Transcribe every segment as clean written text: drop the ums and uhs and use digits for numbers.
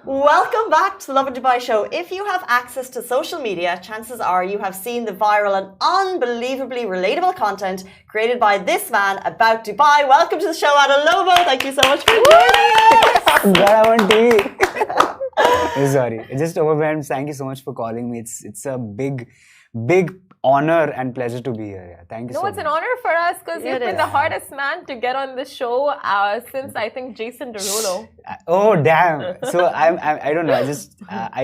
Welcome back to the Lovin Dubai show. If you have access to social media, chances are you have seen the viral and unbelievably relatable content created by this man about Dubai. Welcome to the show, Anil Lobo. Thank you so much for joining us. God, I want tea. Sorry, just overwhelmed. Thank you so much for calling me. It's a big honor and pleasure to be here. Yeah. Thank you so much. No, it's an honor for us because you've been the hardest man to get on the show since I think Jason Derulo. Oh damn! So I don't know. I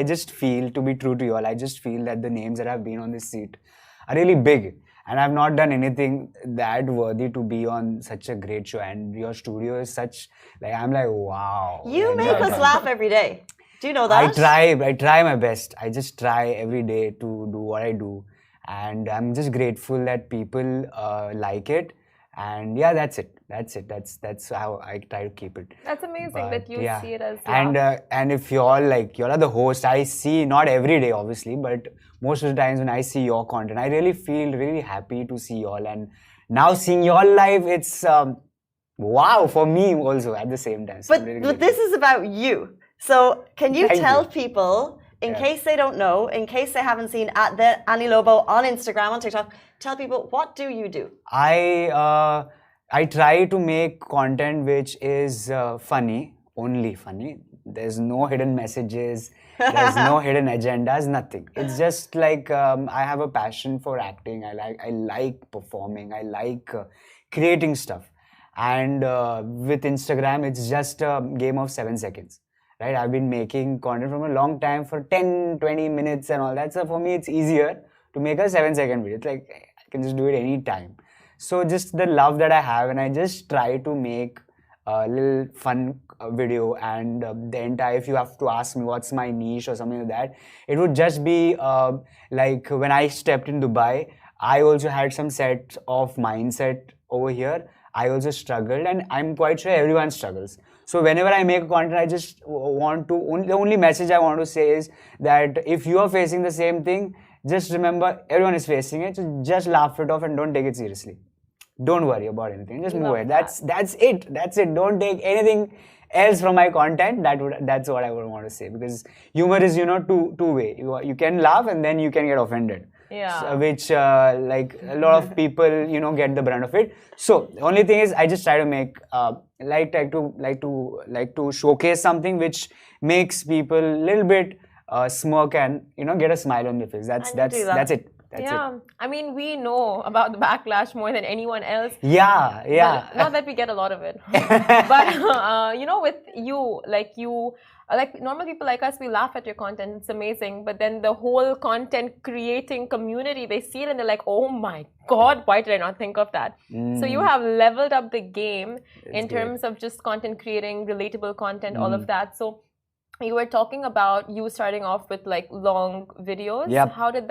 just feel, to be true to you all, I just feel that the names that have been on this seat are really big, and I've not done anything that worthy to be on such a great show. And your studio is such, like, I'm like, wow. You make us laugh every day. Do you know that? I try my best. I just try every day to do what I do. And I'm just grateful that people like it, and yeah, that's it. That's how I try to keep it. That's amazing that you see it as and if you're are the host, I see, not every day obviously, but most of the times when I see your content, I really feel really happy to see y'all, and now seeing y'all live, it's wow for me also at the same time. So but this is about you. So can you tell people, in case they don't know, in case they haven't seen at the Anil Lobo on Instagram, on TikTok, tell people, what do you do? I try to make content which is funny, only funny. There's no hidden messages, there's no hidden agendas, nothing. It's just like I have a passion for acting. I like performing. I like creating stuff. And with Instagram, it's just a game of 7 seconds. Right, I've been making content from a long time for 10, 20 minutes and all that. So for me, it's easier to make a 7-second video. It's like I can just do it anytime. So just the love that I have, and I just try to make a little fun video. And the entire, if you have to ask me what's my niche or something like that, it would just be like when I stepped in Dubai, I also had some set of mindset over here. I also struggled, and I'm quite sure everyone struggles. So whenever I make content, I just want to, the only message I want to say is that if you are facing the same thing, just remember everyone is facing it. So just laugh it off and don't take it seriously. Don't worry about anything. Just move it. That's it. That's it. Don't take anything else from my content. That's what I would want to say, because humor is, two-way. You can laugh and then you can get offended. Yeah. So, which like a lot of people, get the brunt of it. So the only thing is, I just try to make like to showcase something which makes people a little bit smirk and get a smile on their face. That's it. That's it. I mean, we know about the backlash more than anyone else. Yeah. But not that we get a lot of it. But with you, like normal people like us, we laugh at your content. It's amazing. But then the whole content creating community, they see it and they're like, oh my God, why did I not think of that? So you have leveled up the game in terms of just content creating, relatable content, all of that. So you were talking about you starting off with like long videos. Yep. How did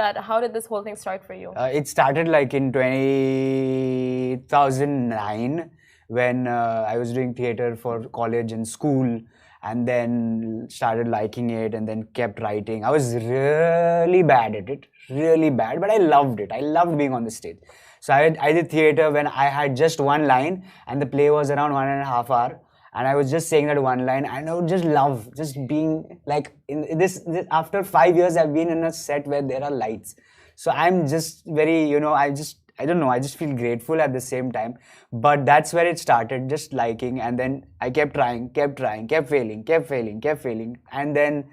this whole thing start for you? It started like in 2009 when I was doing theater for college and school, and then started liking it and then kept writing. I was really bad at it, really bad, but I loved it. I loved being on the stage. So I did theater when I had just one line and the play was around 1.5 hours. And I was just saying that one line, and I would just love just being like in this after 5 years, I've been in a set where there are lights. So I'm just very, I don't know, I just feel grateful at the same time. But that's where it started, just liking. And then I kept trying, kept failing. And then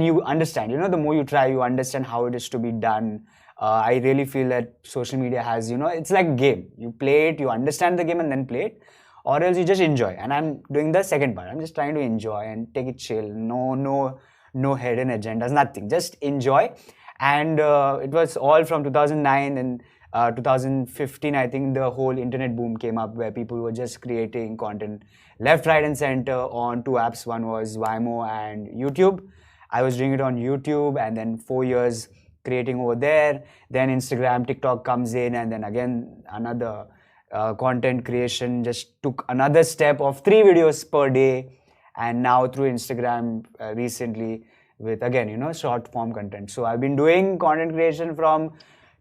you understand, the more you try, you understand how it is to be done. I really feel that social media has, it's like a game. You play it, you understand the game and then play it. Or else you just enjoy. And I'm doing the second part. I'm just trying to enjoy and take it chill. No hidden agendas, nothing. Just enjoy. And it was all from 2009 and 2015, I think the whole internet boom came up where people were just creating content left, right and center on two apps. One was Vimeo and YouTube. I was doing it on YouTube, and then 4 years creating over there. Then Instagram, TikTok comes in, and then again another content creation just took another step of 3 videos per day, and now through Instagram recently with again short form content. So I've been doing content creation from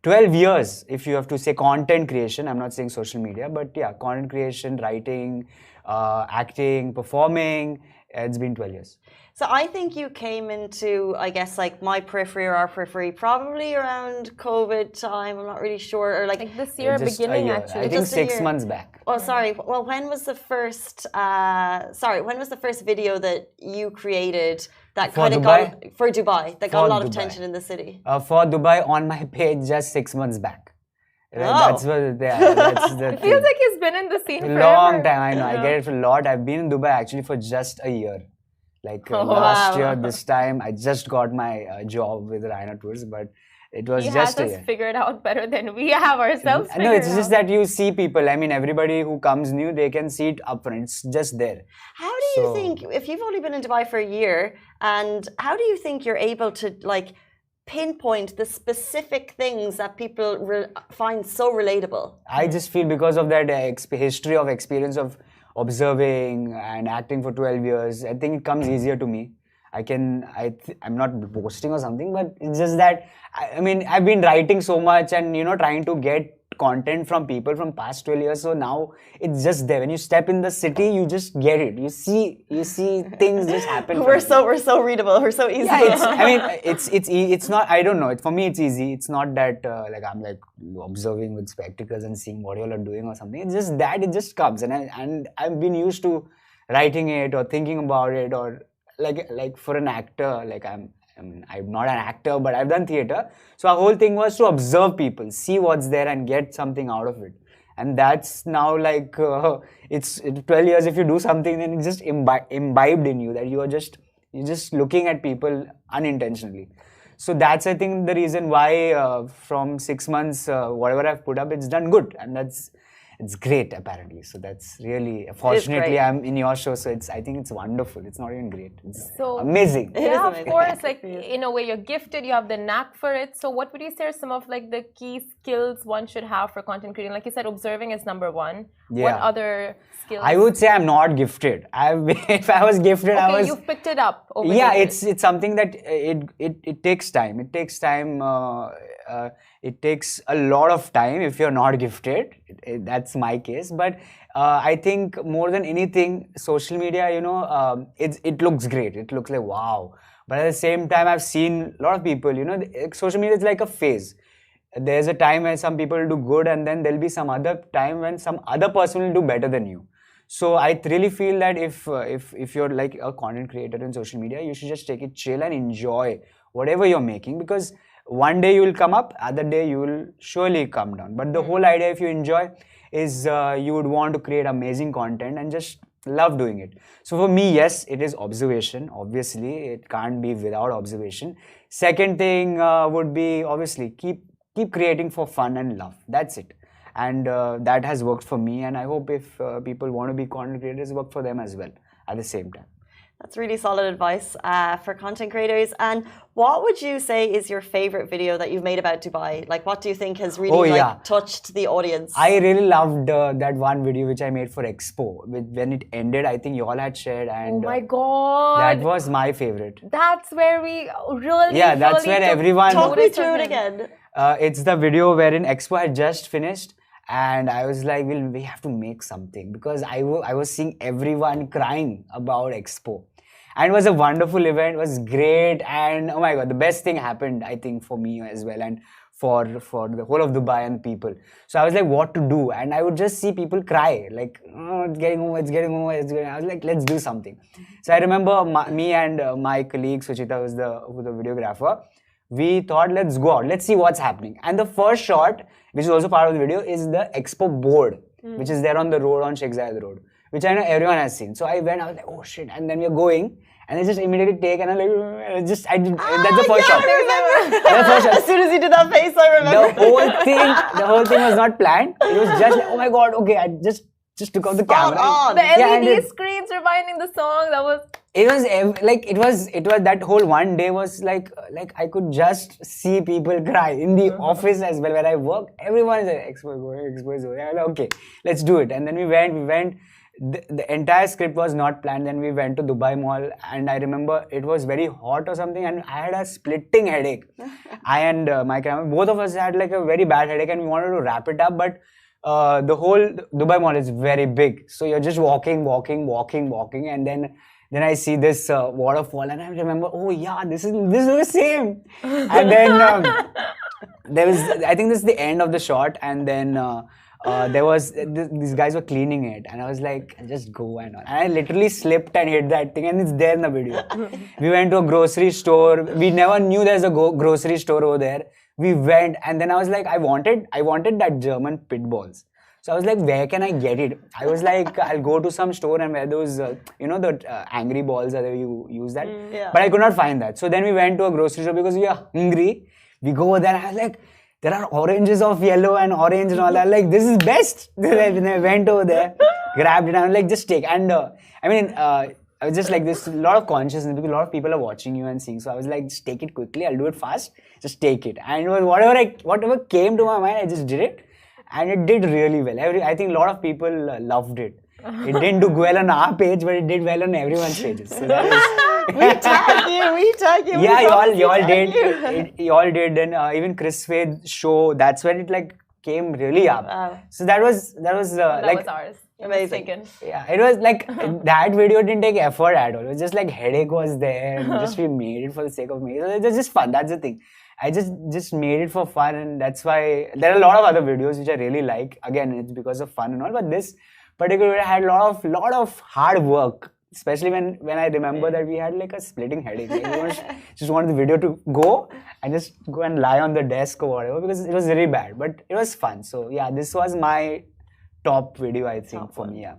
12 years, if you have to say content creation. I'm not saying social media, but yeah, content creation, writing, acting, performing, It's been 12 years. So I think you came into, I guess, like my periphery or our periphery probably around COVID time. I'm not really sure. Or Like this year, Just a beginning year. actually. I think Just a 6 year. months back. Oh, sorry. Well, when was the first? When was the first video that you created that For kind of Dubai? got for Dubai that got For a lot of Dubai. attention in the city? For Dubai on my page just 6 months back. Oh. That's what. Yeah, that's the It thing. feels like he's been in the scene for Long time. I know. I Yeah. get it a lot. I've been in Dubai actually for just a year. Like Oh, last wow. year, this time I just got my job with Rhino Tours, but it was He just has a us year. figured out better than we have ourselves. No, it's figured just out. that you see people. I mean, everybody who comes new, they can see it upfront. It's just there. How do you So- think, if you've only been in Dubai for a year, and how do you think you're able to like pinpoint the specific things that people find so relatable? I just feel because of that history of experience of observing and acting for 12 years, I think it comes easier to me. I'm not boasting or something, but it's just that, I mean, I've been writing so much and, trying to get content from people from past 12 years. So now it's just there. When you step in the city, you just get it. You see things just happen. We're so readable. We're so easy. Yeah, it's not, I don't know. For me, it's easy. It's not that like I'm like observing with spectacles and seeing what you all are doing or something. It's just that it just comes, and I've been used to writing it or thinking about it, or like for an actor, like I'm not an actor, but I've done theater. So our whole thing was to observe people, see what's there, and get something out of it. And that's now like it's 12 years. If you do something, then it's just imbibed in you, that you're just looking at people unintentionally. So that's, I think, the reason why from 6 months, whatever I've put up, it's done good, and it's great apparently. So that's really, fortunately, great. I'm in your show, so I think it's wonderful. It's not even great. It's So- amazing. It is Yeah, of amazing. course. Like in a way, you're gifted. You have the knack for it. So, what would you say are some of like the key skills one should have for content creating? Like you said, observing is number one. What Yeah. other skills? I would say I'm not gifted. If I was gifted, I Okay, was. you've picked it up. Over Yeah, the years. it's something that it takes time. It takes time. It takes a lot of time if you're not gifted. That's my case. But I think more than anything, social media, it looks great. It looks like wow. But at the same time, I've seen a lot of people. Social media is like a phase. There's a time when some people do good, and then there'll be some other time when some other person will do better than you. So I really feel that if you're like a content creator in social media, you should just take it chill and enjoy whatever you're making, because one day you will come up, other day you will surely come down. But the whole idea, if you enjoy, is you would want to create amazing content and just love doing it. So for me, yes, it is observation. Obviously, it can't be without observation. Second thing would be obviously keep creating for fun and love. That's it. And that has worked for me, and I hope if people want to be content creators, work for them as well at the same time. That's really solid advice for content creators. And what would you say is your favorite video that you've made about Dubai? Like, what do you think has really touched the audience? I really loved that one video which I made for Expo. When it ended, I think you all had shared, and Oh my god! that was my favorite. That's where we really. Yeah, that's really where took everyone. Talk me notice through of it him. again. It's the video wherein Expo had just finished, and I was like, "Well, we have to make something," because I was seeing everyone crying about Expo, and it was a wonderful event. It was great, and oh my god, the best thing happened, I think, for me as well, and for the whole of Dubai and people. So I was like, what to do? And I would just see people cry, like, "Oh, it's getting over, it's getting over, it's getting." I was like, let's do something. So I remember me and my colleague Suchita, who's the videographer. We thought, let's go out, let's see what's happening. And the first shot, which is also part of the video, is the Expo board, which is there on the road, on Sheikh Zayed Road, which I know everyone has seen. So I went, I was like, oh shit. And then we are going, and I just immediately take, and I'm like, that's the first shot. I remember. As soon as you did that face, I remember. The whole thing was not planned. It was just like, oh my god, okay, I just took out the camera. on. The Yeah, and LED screens reminding the song. That was. It was that whole one day was like I could just see people cry in the office as well where I work. Everyone is like, Expo is going. I was like, okay, let's do it. And then we went. The entire script was not planned. Then we went to Dubai Mall, and I remember it was very hot or something, and I had a splitting headache. I and my camera, both of us had like a very bad headache, and we wanted to wrap it up, but the whole Dubai Mall is very big, so you're just walking, and then then I see this waterfall, and I remember, oh yeah, this is the same. And then there was, I think this is the end of the shot, and then there was these guys were cleaning it, and I was like, just go and I literally slipped and hit that thing, and it's there in the video. We went to a grocery store. We never knew there's a grocery store over there. We went, and then I was like, I wanted that German pit balls. So I was like, where can I get it? I was like, I'll go to some store and wear those, the angry balls that you use that. Yeah. But I could not find that. So then we went to a grocery store because we are hungry. We go there and I was like, there are oranges of yellow and orange and all that. Like, this is best. Then I went over there, grabbed it, and I was like, just take. And I was just like, there's a lot of consciousness because a lot of people are watching you and seeing. So I was like, just take it quickly. I'll do it fast. Just take it. And it was whatever came to my mind, I just did it. And it did really well. I think a lot of people loved it. It didn't do well on our page, but it did well on everyone's pages. So that is... we tag you. Yeah, you all did. You all did. And even Chris Fade's show, that's when it like came really up. Wow. So that was That was ours. Amazing. Yeah, it was like that video didn't take effort at all. It was just like headache was there, and just we made it for the sake of making it. So it was just fun. That's the thing. I just made it for fun, and that's why there are a lot of other videos which I really like. Again, it's because of fun and all, but this particular video had a lot of hard work. Especially when I remember that we had like a splitting headache. Like, we just wanted the video to go and just go and lie on the desk or whatever because it was really bad. But it was fun. So yeah, this was my top video, I think, for me. Yeah,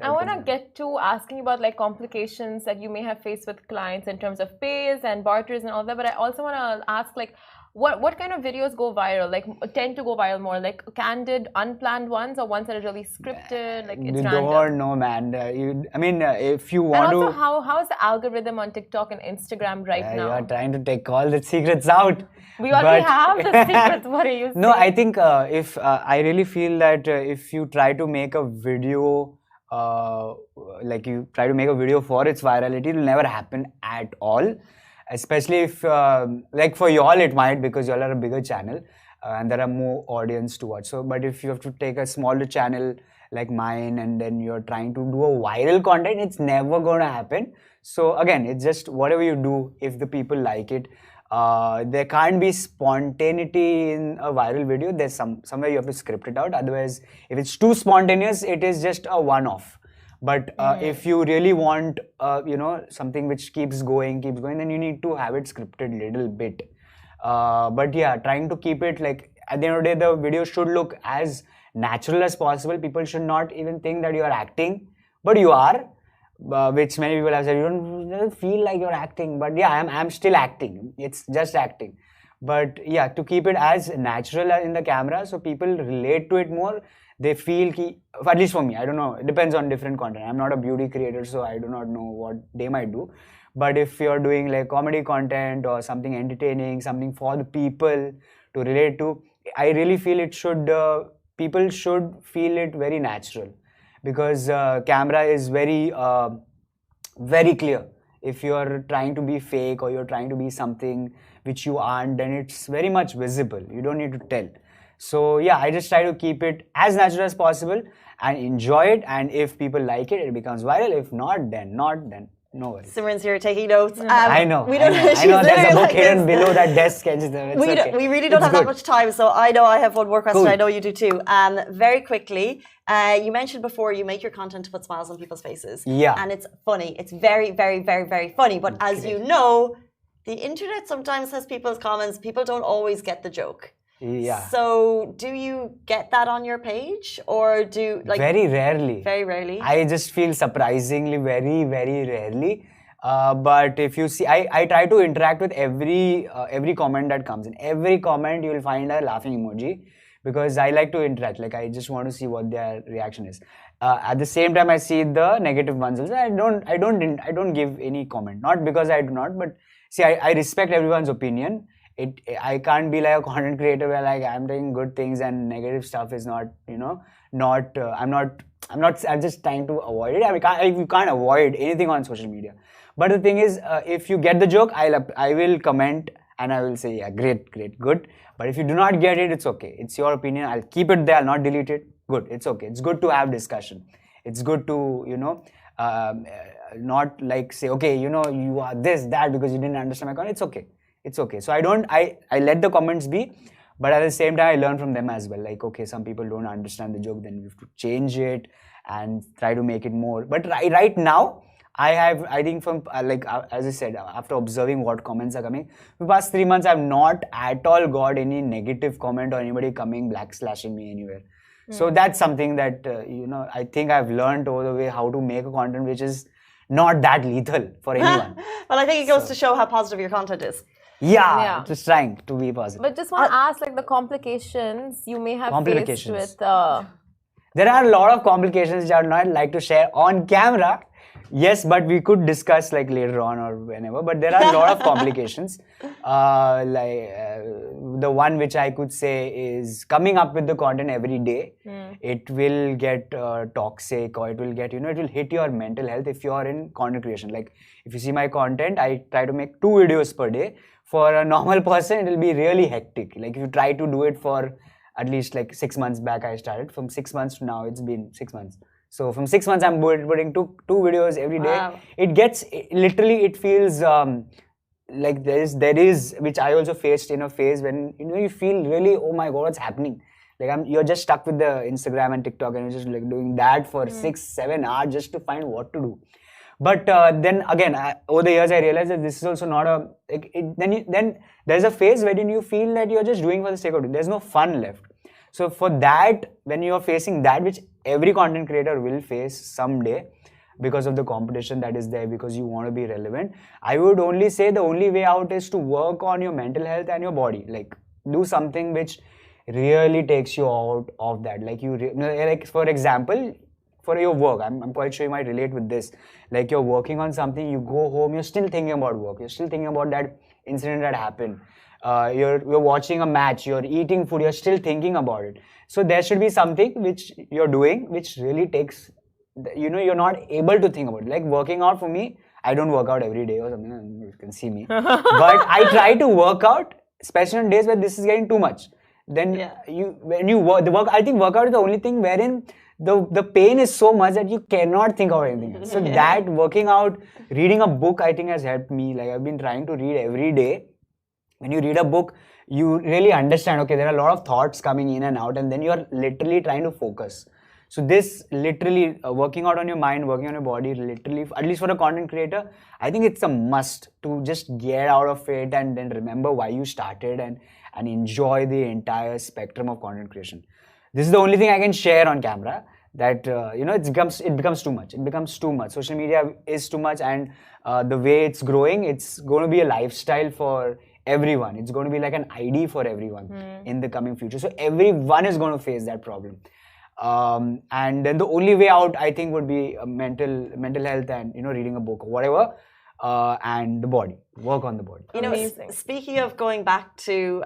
I want to get to asking about like complications that you may have faced with clients in terms of pays and barters and all that. But I also want to ask like, what kind of videos go viral? Like tend to go viral more, like candid, unplanned ones, or ones that are really scripted? Like it's random. Don't know, man. If you want and also, to. how is the algorithm on TikTok and Instagram right now? You are trying to take all the secrets out. We already have the secrets. What are you saying? No, I think if I really feel that if you try to make a video, like you try to make a video for its virality, it will never happen at all. Especially if, like for y'all it might because y'all are a bigger channel and there are more audience to watch. So, but if you have to take a smaller channel like mine and then you're trying to do a viral content, it's never going to happen. So again, it's just whatever you do, if the people like it, there can't be spontaneity in a viral video. There's somewhere you have to script it out. Otherwise, if it's too spontaneous, it is just a one-off. But if you really want, something which keeps going, then you need to have it scripted a little bit. But yeah, trying to keep it like, at the end of the day, the video should look as natural as possible. People should not even think that you are acting, but you are, which many people have said, you don't feel like you're acting. But yeah, I'm still acting. It's just acting. But yeah, to keep it as natural in the camera so people relate to it more. They feel, at least for me, I don't know, it depends on different content. I'm not a beauty creator, so I do not know what they might do. But if you're doing like comedy content or something entertaining, something for the people to relate to, I really feel it should, people should feel it very natural. Because camera is very, very clear. If you're trying to be fake or you're trying to be something which you aren't, then it's very much visible. You don't need to tell. So yeah, I just try to keep it as natural as possible and enjoy it. And if people like it, it becomes viral. If not, then no worries. Simran's here taking notes. I know. We don't. I know. There's a book hidden below that desk. We really don't have that much time. So I know I have one more question. Cool. I know you do too. Very quickly, you mentioned before you make your content to put smiles on people's faces. Yeah. And it's funny. It's very, very, very, very funny. But as you know, the internet sometimes has people's comments. People don't always get the joke. Yeah. So do you get that on your page or do like very rarely? Very rarely. I just feel surprisingly very, very rarely. But if you see, I try to interact with every comment that comes in. Every comment you will find a laughing emoji because I like to interact. Like I just want to see what their reaction is. At the same time, I see the negative ones also. I don't give any comment. Not because I do not, but see, I respect everyone's opinion. I can't be like a content creator where like I'm doing good things and negative stuff is not, I'm just trying to avoid it. I mean, you can't avoid anything on social media. But the thing is, if you get the joke, I will comment and I will say, yeah, great, good. But if you do not get it, it's okay. It's your opinion. I'll keep it there. I'll not delete it. Good. It's okay. It's good to have discussion. It's good to, not like say, okay, you know, you are this, that because you didn't understand my content. It's okay. It's okay. So I let the comments be, but at the same time, I learn from them as well. Like, okay, some people don't understand the joke, then we have to change it and try to make it more. But right now, I think from as I said, after observing what comments are coming, for the past 3 months, I've not at all got any negative comment or anybody coming slashing me anywhere. So that's something that, I think I've learned over the way how to make a content which is not that lethal for anyone. Well, I think it goes to show how positive your content is. Yeah, just trying to be positive. But just want to ask, like, the complications you may have faced with... There are a lot of complications which I would not like to share on camera. Yes, but we could discuss like later on or whenever. But there are a lot of complications. The one which I could say is coming up with the content every day. It will get toxic, or it will get, it will hit your mental health if you are in content creation. Like if you see my content, I try to make 2 videos per day. For a normal person, it will be really hectic. Like if you try to do it for at least like 6 months back, I started. From 6 months to now, it's been 6 months. So from 6 months, I'm putting two videos every day. Wow. It feels like there is, which I also faced in a phase when, you feel really, oh my God, what's happening? Like you're just stuck with the Instagram and TikTok and you're just like doing that for 6-7 hours just to find what to do. But then again, over the years, I realized that this is also not a, then there's a phase wherein you feel that you're just doing for the sake of doing. There's no fun left. So for that, when you're facing that, which every content creator will face someday because of the competition that is there, because you want to be relevant, I would only say the only way out is to work on your mental health and your body. Like do something which really takes you out of that. Like like for example, for your work, I'm quite sure you might relate with this. Like you're working on something, you go home, you're still thinking about work. You're still thinking about that incident that happened. You're watching a match, you're eating food, you're still thinking about it. So there should be something which you're doing which really takes, you're not able to think about it. Like working out for me, I don't work out every day or something, you can see me. But I try to work out, especially on days where this is getting too much. Then when you work, I think workout is the only thing wherein the pain is so much that you cannot think about anything else. So that working out, reading a book, I think has helped me. Like I've been trying to read every day. When you read a book, you really understand, okay, there are a lot of thoughts coming in and out, and then you're literally trying to focus. So this literally, working out on your mind, working on your body, literally, at least for a content creator, I think it's a must to just get out of it and then remember why you started and enjoy the entire spectrum of content creation. This is the only thing I can share on camera, that, it becomes too much. It becomes too much. Social media is too much, and the way it's growing, it's going to be a lifestyle for everyone. It's going to be like an ID for everyone in the coming future. So everyone is going to face that problem. And then the only way out, I think, would be mental health and, reading a book or whatever, and the body. Work on the body. Speaking of going back to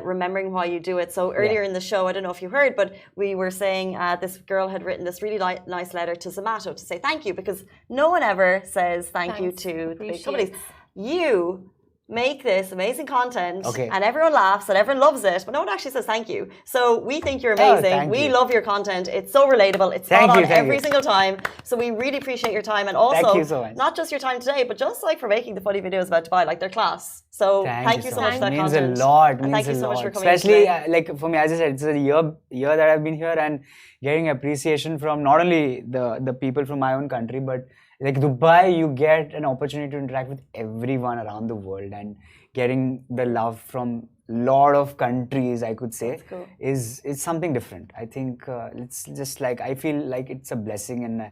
remembering why you do it. So earlier in the show, I don't know if you heard, but we were saying this girl had written this really nice letter to Zomato to say thank you, because no one ever says thank you to the big companies. You make this amazing content and everyone laughs and everyone loves it, but no one actually says thank you. So we think you're amazing. We love your content. It's so relatable. It's spot on every single time. So we really appreciate your time, and also thank you so much. Not just your time today, but just like for making the funny videos about Dubai, like they're class. So thank you so much for that content. It means a lot. Thank you so much for coming. Especially like for me, as I said, it's a year that I've been here and getting appreciation from not only the people from my own country, but like Dubai, you get an opportunity to interact with everyone around the world, and getting the love from a lot of countries, I could say, is something different. I think it's just like, I feel like it's a blessing, and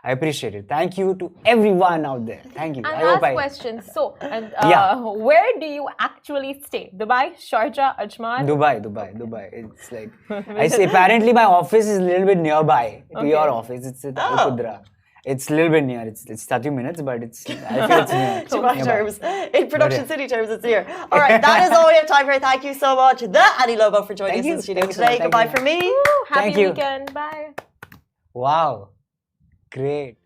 I appreciate it. Thank you to everyone out there. Thank you. And last question. So, where do you actually stay? Dubai, Sharjah, Ajman? Dubai. It's like, I say, apparently my office is a little bit nearby to your office. It's at Al Qudra. It's a little bit near. It's 30 minutes, but I feel it's near. Dubai terms. In production city terms, it's near. All right, that is all we have time for. Thank you so much, the Anil Lobo, for joining us in the studio today. Goodbye from me. Happy weekend. Bye. Wow. Great.